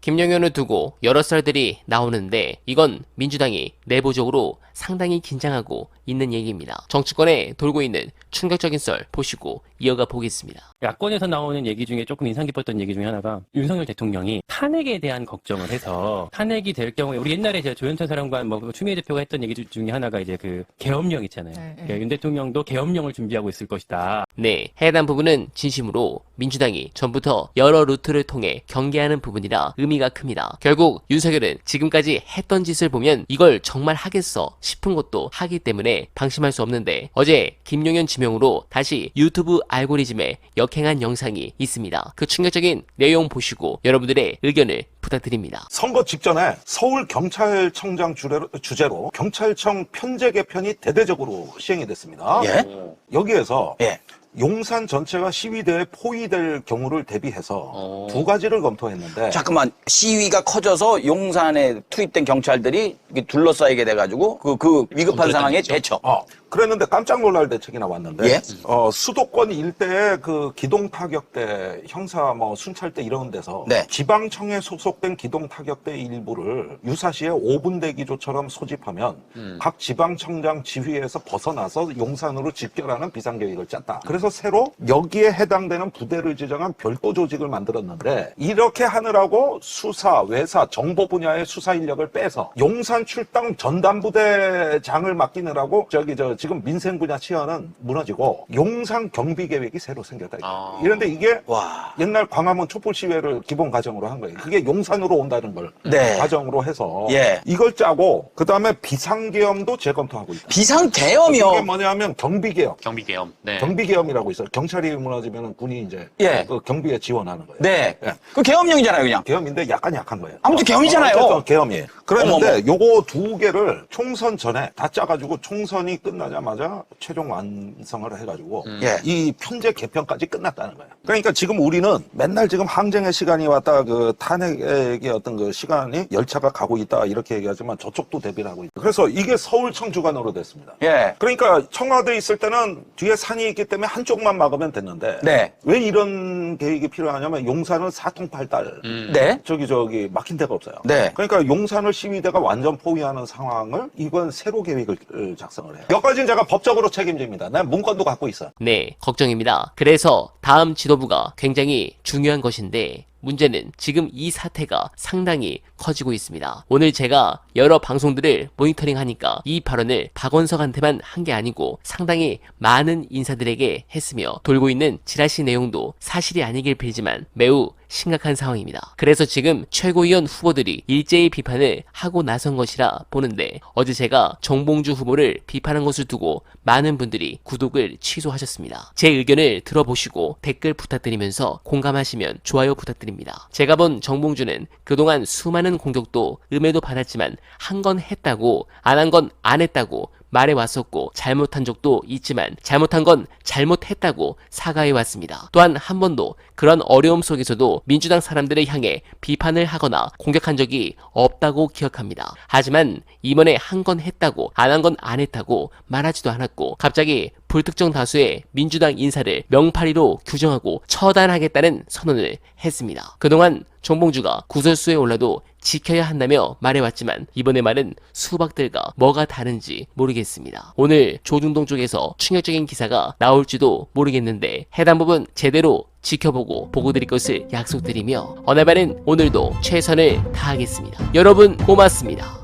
김용현을 두고 여러 썰들이 나오는데 이건 민주당이 내부적으로 상당히 긴장하고 있는 얘기입니다. 정치권에 돌고 있는 충격적인 썰 보시고 이어가 보겠습니다. 야권에서 나오는 얘기 중에 조금 인상 깊었던 얘기 중에 하나가 윤석열 대통령이 탄핵에 대한 걱정을 해서 탄핵이 될 경우에 우리 옛날에 제가 조현천 사령관 추미애 대표가 했던 얘기 중에 하나가 이제 그 계엄령 있잖아요. 그러니까 윤 대통령도 계엄령을 준비하고 있을 것이다. 네, 해당 부분은 진심으로 민주당이 전부터 여러 루트를 통해 경계하는 부분이라 의미가 큽니다. 결국 윤석열은 지금까지 했던 짓을 보면 이걸 정말 하겠어 싶은 것도 하기 때문에 방심할 수 없는데 어제 김용현 지명으로 다시 유튜브 알고리즘에 역행한 영상이 있습니다. 그 충격적인 내용 보시고 여러분들의 의견을 부탁드립니다. 선거 직전에 서울경찰청장 주제로 경찰청 편제 개편이 대대적으로 시행이 됐습니다. 예? 여기에서 예. 용산 전체가 시위대에 포위될 경우를 대비해서 두 가지를 검토했는데 잠깐만, 시위가 커져서 용산에 투입된 경찰들이 이렇게 둘러싸이게 돼가지고 그 위급한 상황에 대처. 그랬는데 깜짝 놀랄 대책이 나왔는데 예? 수도권 일대의 그 기동타격대, 형사 순찰대 이런 데서 네. 지방청에 소속된 기동타격대 일부를 유사시에 5분 대기조처럼 소집하면 각 지방청장 지휘에서 벗어나서 용산으로 집결하는 비상계획을 짰다. 그래서 새로 여기에 해당되는 부대를 지정한 별도 조직을 만들었는데 이렇게 하느라고 수사, 외사, 정보 분야의 수사 인력을 빼서 용산 출당 전담부대장을 맡기느라고 지금 민생 분야 치안은 무너지고 용산 경비 계획이 새로 생겼다. 이런데 이게 와. 옛날 광화문 촛불 시위를 기본 과정으로 한 거예요. 그게 용산으로 온다는 걸 네. 과정으로 해서 예. 이걸 짜고 그다음에 비상계엄도 재검토하고 있다. 비상계엄이요? 이게 뭐냐면 경비계엄. 경비계엄. 네. 경비계엄이라고 있어요. 경찰이 무너지면 군이 이제 예. 그 경비에 지원하는 거예요. 네. 예. 그 계엄령이잖아요, 그냥. 계엄인데 약간 약한 거예요. 아무튼 계엄이잖아요. 어쨌든 계엄이에요. 그랬는데 어머머. 요거 두 개를 총선 전에 다 짜가지고 총선이 끝나자마자 최종 완성을 해가지고 예. 이 편제 개편까지 끝났다는 거예요. 그러니까 지금 우리는 맨날 지금 항쟁의 시간이 왔다, 그 탄핵의 어떤 그 시간이 열차가 가고 있다 이렇게 얘기하지만 저쪽도 대비를 하고 있다. 그래서 이게 서울청 주관으로 됐습니다. 예. 그러니까 청와대에 있을 때는 뒤에 산이 있기 때문에 한쪽만 막으면 됐는데 네. 왜 이런 계획이 필요하냐면 용산은 사통팔달 네. 저기 막힌 데가 없어요. 네. 그러니까 용산을 시위대가 완전 포위하는 상황을 이건 새로 계획을 작성을 해요. 여기까지는 제가 법적으로 책임집니다. 난 문건도 갖고 있어. 네, 걱정입니다. 그래서 다음 지도부가 굉장히 중요한 것인데 문제는 지금 이 사태가 상당히 커지고 있습니다. 오늘 제가 여러 방송들을 모니터링 하니까 이 발언을 박원석한테만 한 게 아니고 상당히 많은 인사들에게 했으며 돌고 있는 지라시 내용도 사실이 아니길 빌지만 매우 심각한 상황입니다. 그래서 지금 최고위원 후보들이 일제히 비판을 하고 나선 것이라 보는데 어제 제가 정봉주 후보를 비판한 것을 두고 많은 분들이 구독을 취소하셨습니다. 제 의견을 들어보시고 댓글 부탁드리면서 공감하시면 좋아요 부탁드립니다. 제가 본 정봉주는 그동안 수많은 공격도 음해도 받았지만 한 건 했다고 안 한 건 안 했다고 말해왔었고 잘못한 적도 있지만 잘못한 건 잘못했다고 사과해왔습니다. 또한 한 번도 그런 어려움 속에서도 민주당 사람들을 향해 비판을 하거나 공격한 적이 없다고 기억합니다. 하지만 이번에 한 건 했다고 안 한 건 안 했다고 말하지도 않았고 갑자기 불특정 다수의 민주당 인사를 명파리로 규정하고 처단하겠다는 선언을 했습니다. 그동안 정봉주가 구설수에 올라도 지켜야 한다며 말해왔지만 이번의 말은 수박들과 뭐가 다른지 모르겠습니다. 오늘 조중동 쪽에서 충격적인 기사가 나올지도 모르겠는데 해당 부분 제대로 지켜보고 보고드릴 것을 약속드리며 어나바는 오늘도 최선을 다하겠습니다. 여러분 고맙습니다.